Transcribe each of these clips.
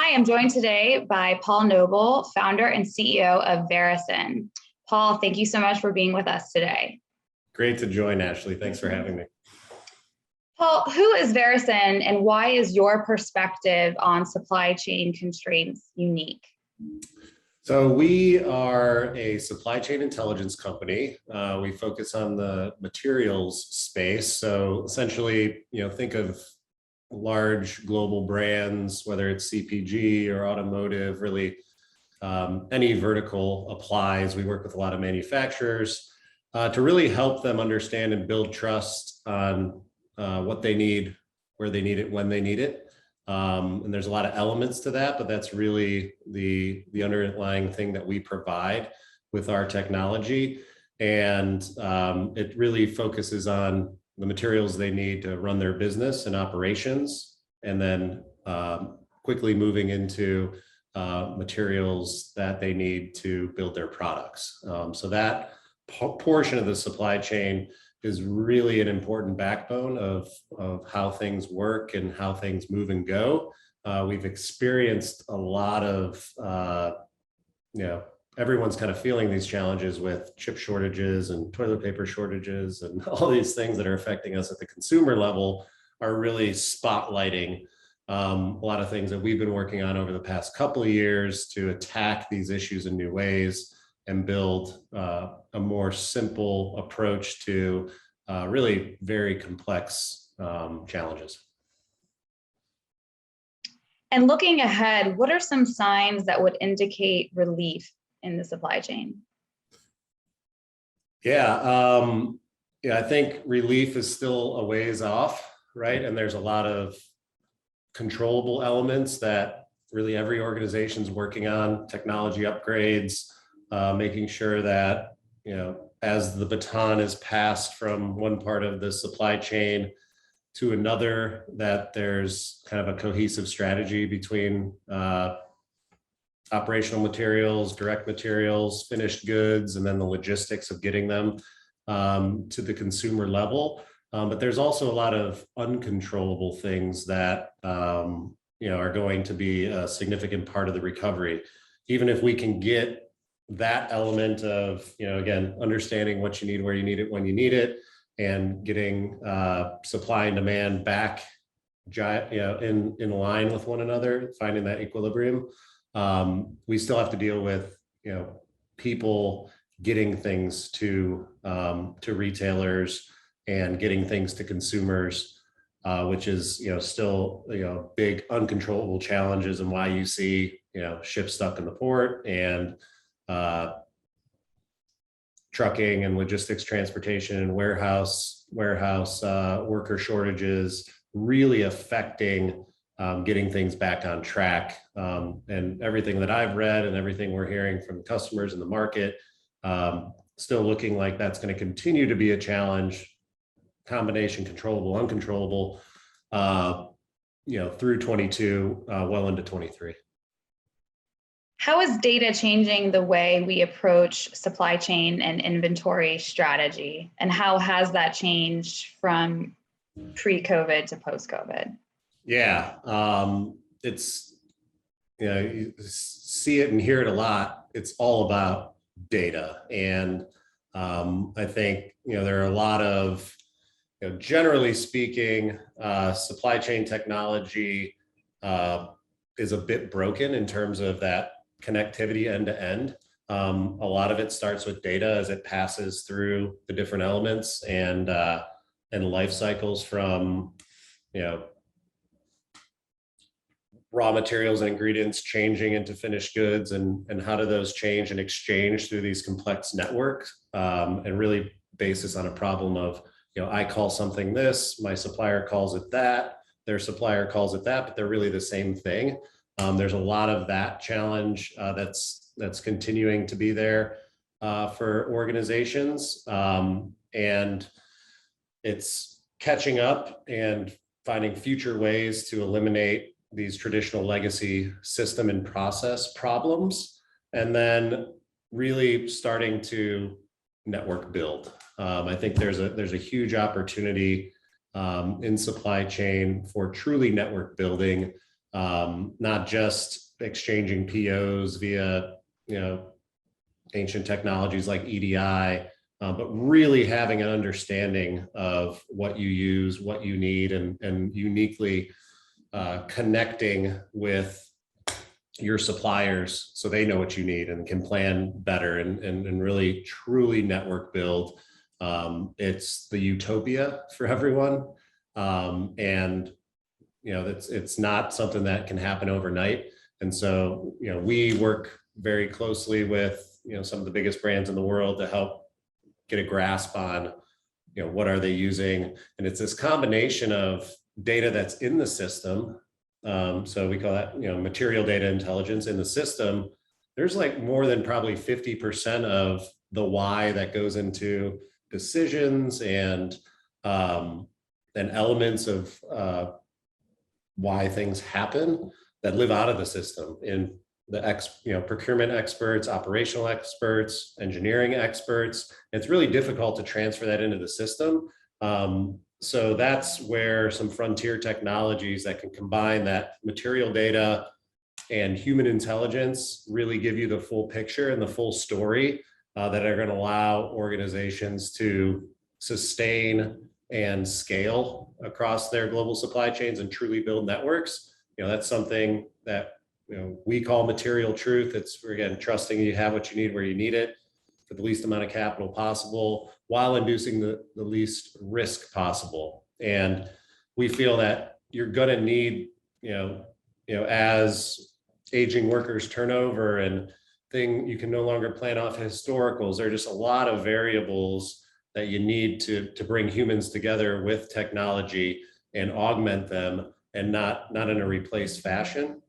Hi, I'm joined today by Paul Noble, founder and CEO of Verusen. Paul, thank you so much for being with us today. Great to join, Ashley. Thanks for having me. Paul, who is Verusen and why is your perspective on supply chain constraints unique? So we are a supply chain intelligence company. We focus on the materials space. So essentially, think of large global brands, whether it's CPG or automotive, really any vertical applies. We work with a lot of manufacturers to really help them understand and build trust on what they need, where they need it, when they need it. And there's a lot of elements to that, but that's really the underlying thing that we provide with our technology. And it really focuses on the materials they need to run their business and operations, and then quickly moving into materials that they need to build their products. So that portion of the supply chain is really an important backbone of how things work and how things move and go. We've experienced a lot of, everyone's kind of feeling these challenges with chip shortages and toilet paper shortages and all these things that are affecting us at the consumer level are really spotlighting a lot of things that we've been working on over the past couple of years to attack these issues in new ways and build a more simple approach to really very complex challenges. And looking ahead, what are some signs that would indicate relief in the supply chain? I think relief is still a ways off, right? And there's a lot of controllable elements that really every organization's working on, technology upgrades, making sure that, as the baton is passed from one part of the supply chain to another, that there's kind of a cohesive strategy between operational materials, direct materials, finished goods, and then the logistics of getting them to the consumer level. But there's also a lot of uncontrollable things that are going to be a significant part of the recovery. Even if we can get that element of, again, understanding what you need, where you need it, when you need it, and getting supply and demand back in line with one another, finding that equilibrium. We still have to deal with, people getting things to retailers and getting things to consumers, which is, still, big uncontrollable challenges, and why you see, ships stuck in the port and trucking and logistics, transportation and warehouse worker shortages really affecting getting things back on track. And everything that I've read and everything we're hearing from customers in the market, still looking like that's going to continue to be a challenge, combination controllable, uncontrollable, through 22, well into 23. How is data changing the way we approach supply chain and inventory strategy? And how has that changed from pre-COVID to post-COVID? It's, you see it and hear it a lot. It's all about data. And I think, there are a lot of, generally speaking, supply chain technology is a bit broken in terms of that connectivity end to end. A lot of it starts with data as it passes through the different elements and life cycles from, raw materials and ingredients changing into finished goods, and how do those change and exchange through these complex networks, and really basis on a problem of, I call something this, my supplier calls it that, their supplier calls it that, but they're really the same thing. There's a lot of that challenge that's continuing to be there for organizations, and it's catching up and finding future ways to eliminate these traditional legacy system and process problems, and then really starting to network build. I think there's a huge opportunity in supply chain for truly network building, not just exchanging POs via, ancient technologies like EDI, but really having an understanding of what you use, what you need, and uniquely connecting with your suppliers so they know what you need and can plan better and really truly network build. It's the utopia for everyone. And it's not something that can happen overnight. And so, we work very closely with, some of the biggest brands in the world to help get a grasp on, what are they using? And it's this combination of data that's in the system. So we call that, material data intelligence in the system. There's like more than probably 50% of the why that goes into decisions and elements of why things happen that live out of the system in the procurement experts, operational experts, engineering experts. It's really difficult to transfer that into the system. So that's where some frontier technologies that can combine that material data and human intelligence really give you the full picture and the full story that are going to allow organizations to sustain and scale across their global supply chains and truly build networks. That's something that we call material truth. It's, again, trusting you have what you need where you need it for the least amount of capital possible while inducing the least risk possible. And we feel that you're going to need, as aging workers turn over and you can no longer plan off historicals. There are just a lot of variables that you need to bring humans together with technology and augment them, and not in a replaced fashion,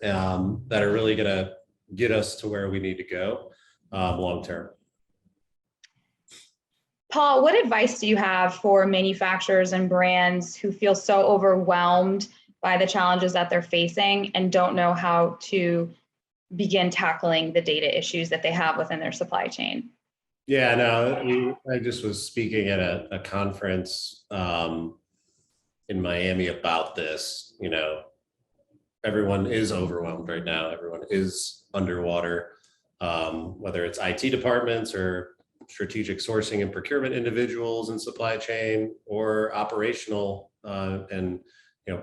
that are really going to get us to where we need to go long term. Paul, what advice do you have for manufacturers and brands who feel so overwhelmed by the challenges that they're facing and don't know how to begin tackling the data issues that they have within their supply chain? Yeah, no, I just was speaking at a conference in Miami about this. Everyone is overwhelmed right now. Everyone is underwater, whether it's IT departments or strategic sourcing and procurement individuals in supply chain or operational and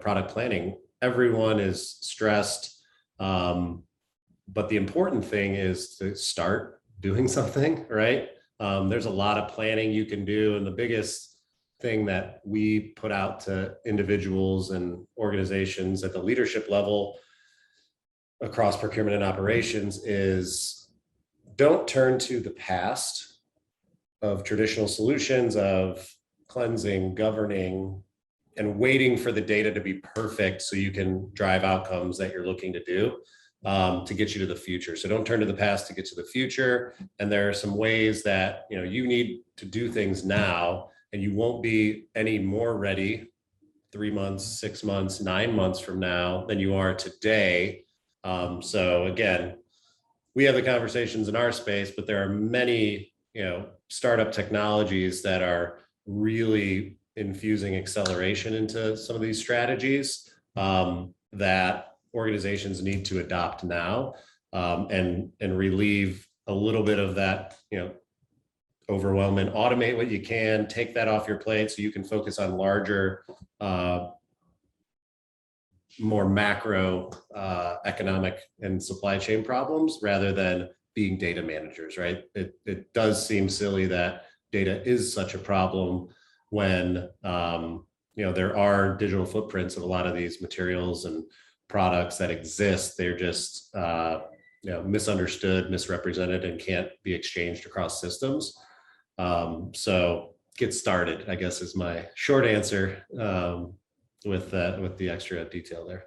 product planning. Everyone is stressed. But the important thing is to start doing something, right? There's a lot of planning you can do. And the biggest thing that we put out to individuals and organizations at the leadership level across procurement and operations is don't turn to the past of traditional solutions of cleansing, governing, and waiting for the data to be perfect so you can drive outcomes that you're looking to do to get you to the future. So don't turn to the past to get to the future. And there are some ways that you need to do things now, and you won't be any more ready 3 months, 6 months, 9 months from now than you are today. So again, we have the conversations in our space, but there are many startup technologies that are really infusing acceleration into some of these strategies that organizations need to adopt now and relieve a little bit of that overwhelming. Automate what you can, take that off your plate so you can focus on larger more macro economic and supply chain problems rather than being data managers, right? It does seem silly that data is such a problem when there are digital footprints of a lot of these materials and products that exist. They're just misunderstood, misrepresented, and can't be exchanged across systems. So get started, I guess, is my short answer with the extra detail there.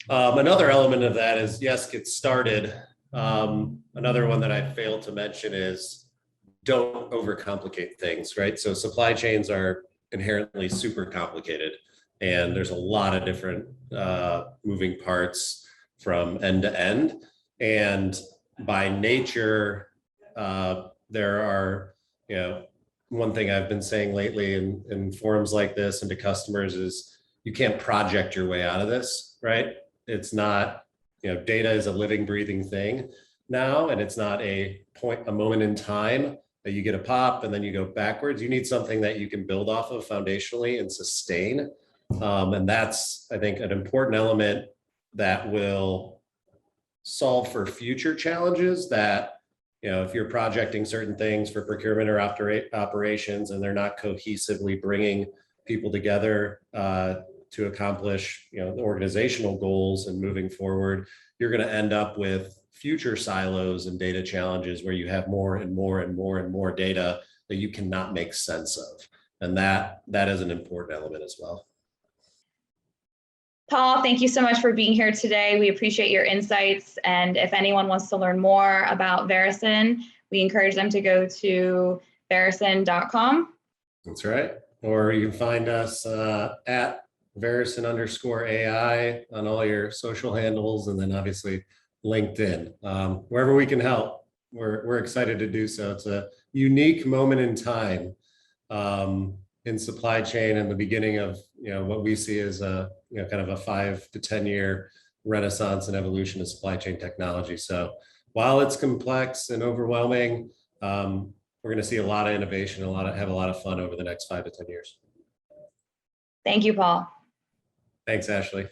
Another element of that is, yes, get started. Another one that I failed to mention is don't overcomplicate things, right? So supply chains are inherently super complicated, and there's a lot of different moving parts from end to end. And by nature, there are, one thing I've been saying lately in forums like this and to customers is, you can't project your way out of this, right? It's not, data is a living, breathing thing now, and it's not a moment in time that you get a pop and then you go backwards. You need something that you can build off of foundationally and sustain. And that's, I think, an important element that will solve for future challenges that, if you're projecting certain things for procurement or operations and they're not cohesively bringing people together to accomplish, the organizational goals and moving forward, you're going to end up with future silos and data challenges where you have more and more and more and more data that you cannot make sense of. And that is an important element as well. Paul, thank you so much for being here today. We appreciate your insights. And if anyone wants to learn more about Verusen, we encourage them to go to verusen.com. That's right. Or you can find us at Verusen_AI on all your social handles, and then obviously LinkedIn. Wherever we can help, we're excited to do so. It's a unique moment in time in supply chain and the beginning of what we see as a kind of a 5 to 10 year renaissance and evolution of supply chain technology. So while it's complex and overwhelming, we're going to see a lot of innovation, have a lot of fun over the next 5 to 10 years. Thank you, Paul. Thanks, Ashley.